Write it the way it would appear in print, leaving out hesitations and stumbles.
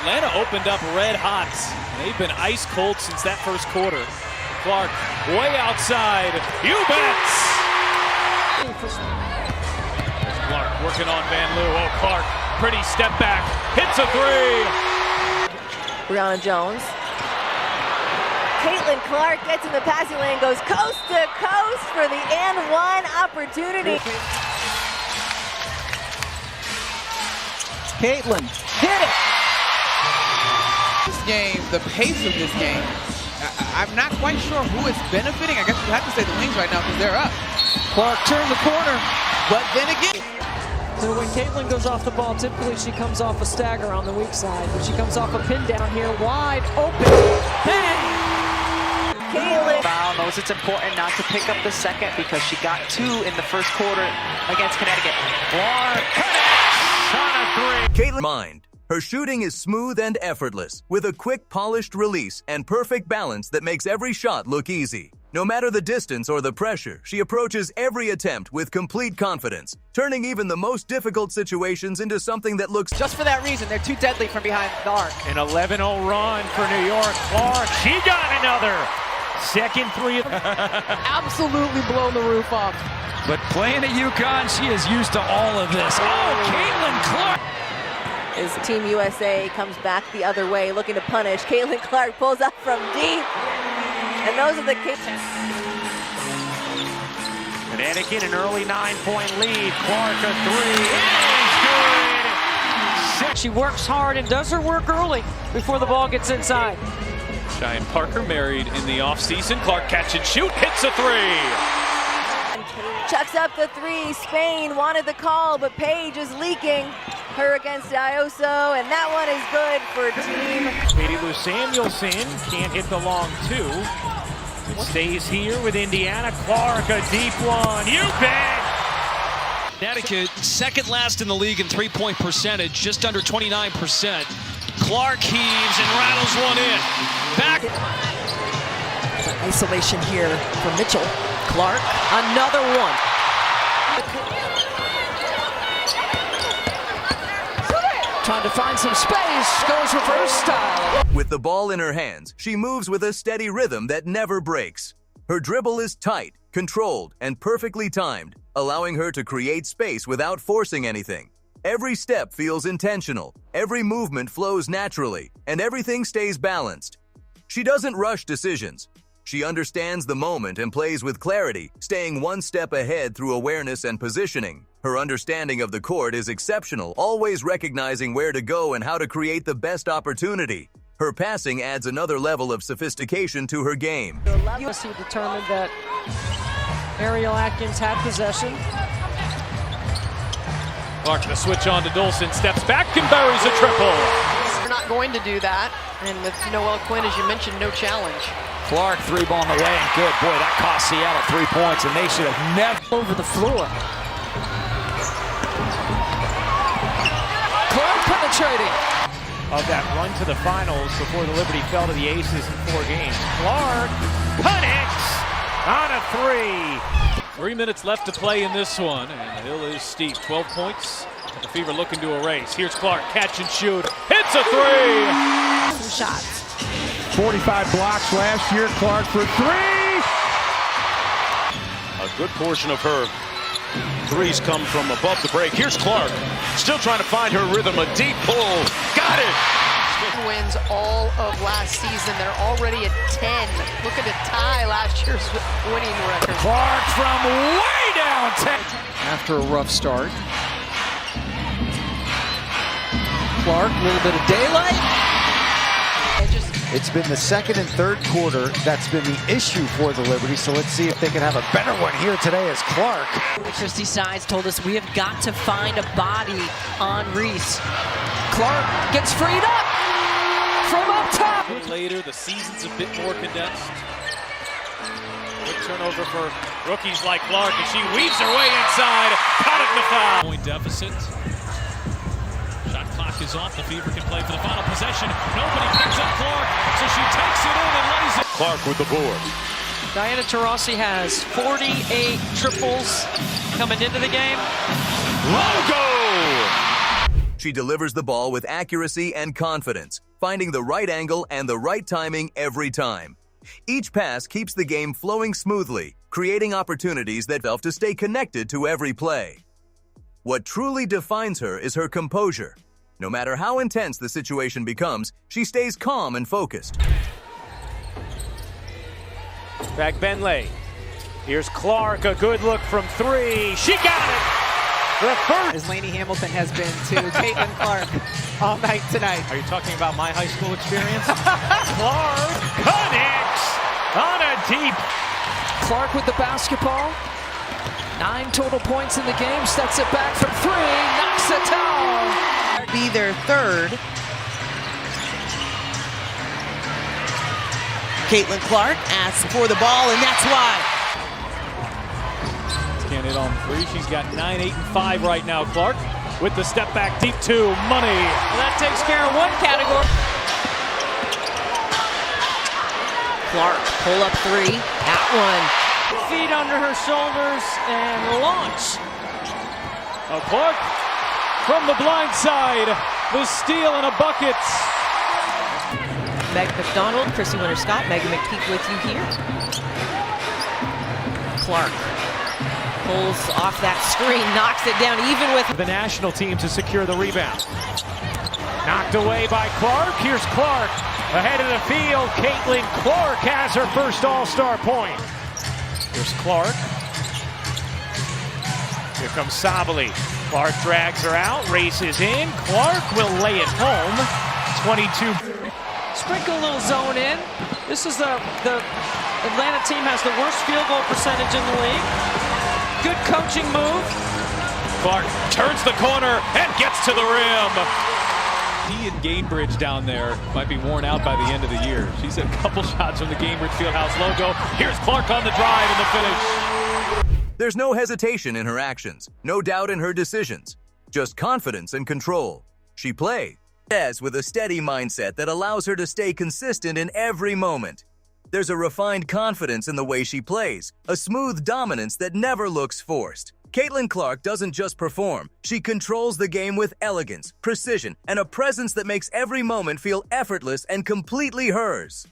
Atlanta opened up red hot. They've been ice cold since that first quarter. Clark way outside. You bet! Clark working on Van Loo. Oh, Clark, pretty step back. Hits a three. Brianna Jones. Caitlin Clark gets in the passing lane, goes coast to coast for the and one opportunity. Caitlin hit it. This game, the pace of this game, I'm not quite sure who is benefiting. I guess you have to say the Wings right now because they're up. Clark turned the corner. But then again, so when Caitlin goes off the ball, typically she comes off a stagger on the weak side, but she comes off a pin down here, wide open. Bang! Caitlin Foul knows it's important not to pick up the second because she got 2 in the first quarter against Connecticut. Clark connects on a three. Caitlin mind. Her shooting is smooth and effortless, with a quick, polished release and perfect balance that makes every shot look easy. No matter the distance or the pressure, she approaches every attempt with complete confidence, turning even the most difficult situations into something that looks Just for that reason, they're too deadly from behind the arc. An 11-0 run for New York. Clark, she got another. Second three. Absolutely blown the roof off. But playing at UConn, she is used to all of this. Oh, Caitlin Clark! As Team USA comes back the other way, looking to punish. Caitlin Clark pulls up from deep. And those are the kicks. Connecticut, an early 9-point lead. Clark, a three. It is good. She works hard and does her work early before the ball gets inside. Cheyenne Parker married in the offseason. Clark catch and shoot, hits a three. Chucks up the three. Spain wanted the call, but Paige is leaking. Her against Ioso, and that one is good for team. Katie Lou Samuelson can't hit the long two. It stays here with Indiana. Clark, a deep one. You bet! Connecticut, second last in the league in three-point percentage, just under 29%. Clark heaves and rattles one in. Back. Isolation here for Mitchell. Clark, another one. Trying to find some space, goes reverse style. With the ball in her hands, she moves with a steady rhythm that never breaks. Her dribble is tight, controlled, and perfectly timed, allowing her to create space without forcing anything. Every step feels intentional, every movement flows naturally, and everything stays balanced. She doesn't rush decisions. She understands the moment and plays with clarity, staying one step ahead through awareness and positioning. Her understanding of the court is exceptional, always recognizing where to go and how to create the best opportunity. Her passing adds another level of sophistication to her game. USC determined that Ariel Atkins had possession. Clark to switch on to Dolson, steps back and buries a triple. They're not going to do that, and with Noelle Quinn, as you mentioned, no challenge. Clark, 3 ball in the way, and good. Boy, that cost Seattle 3 points, and they should have never. Over the floor. Clark penetrating. Of that run to the finals before the Liberty fell to the Aces in 4 games. Clark connects on a three. 3 minutes left to play in this one, and the hill is steep. 12 points. The Fever looking to erase. Here's Clark, catch and shoot. Hits a three. Some shots. 45 blocks last year. Clark for 3. A good portion of her threes come from above the break. Here's Clark, still trying to find her rhythm. A deep pull. Got it. Wins all of last season. They're already at 10. Looking to tie last year's winning record. Clark from way down 10. After a rough start. Clark, a little bit of daylight. It's been the second and third quarter that's been the issue for the Liberty, so let's see if they can have a better one here today as Clark. Christy Sides told us we have got to find a body on Reese. Clark gets freed up from up top. Later, the season's a bit more condensed. Good turnover for rookies like Clark, and she weaves her way inside. Caught it in the foul. Point deficit. Shot clock is off. The Fever can play for the final possession. Nobody picks up Clark, so she takes it in and lays it. Clark with the board. Diana Taurasi has 48 triples coming into the game. Logo! She delivers the ball with accuracy and confidence, finding the right angle and the right timing every time. Each pass keeps the game flowing smoothly, creating opportunities that help to stay connected to every play. What truly defines her is her composure. No matter how intense the situation becomes, she stays calm and focused. Back Benley. Here's Clark, a good look from three. She got it! The first. As Lainey Hamilton has been to Caitlin Clark all night tonight. Are you talking about my high school experience? Clark connects on a deep. Clark with the basketball. 9 total points in the game. Steps it back from 3. Knocks it down. Be their third. Caitlin Clark asks for the ball, and that's why. Can't hit on 3. She's got 9, 8, and 5 right now. Clark with the step back deep 2. Money. Well, that takes care of one category. Clark, pull up 3. At 1. Feet under her shoulders and launch. Clark from the blind side. The steal and a bucket. Meg McDonald, Chrissy Winter-Scott, Megan McPeak with you here. Clark pulls off that screen, knocks it down even with the national team to secure the rebound. Knocked away by Clark. Here's Clark ahead of the field. Caitlin Clark has her first All-Star point. Here's Clark. Here comes Sabali. Clark drags her out, races in. Clark will lay it home. 22. sprinkle a little zone in. This is the Atlanta team has the worst field goal percentage in the league. Good coaching move. Clark turns the corner and gets to the rim. He and Gainbridge down there might be worn out by the end of the year. She's had a couple shots from the Gainbridge Fieldhouse logo. Here's Clark on the drive and the finish. There's no hesitation in her actions, no doubt in her decisions, just confidence and control. She plays with a steady mindset that allows her to stay consistent in every moment. There's a refined confidence in the way she plays, a smooth dominance that never looks forced. Caitlin Clark doesn't just perform, she controls the game with elegance, precision, and a presence that makes every moment feel effortless and completely hers.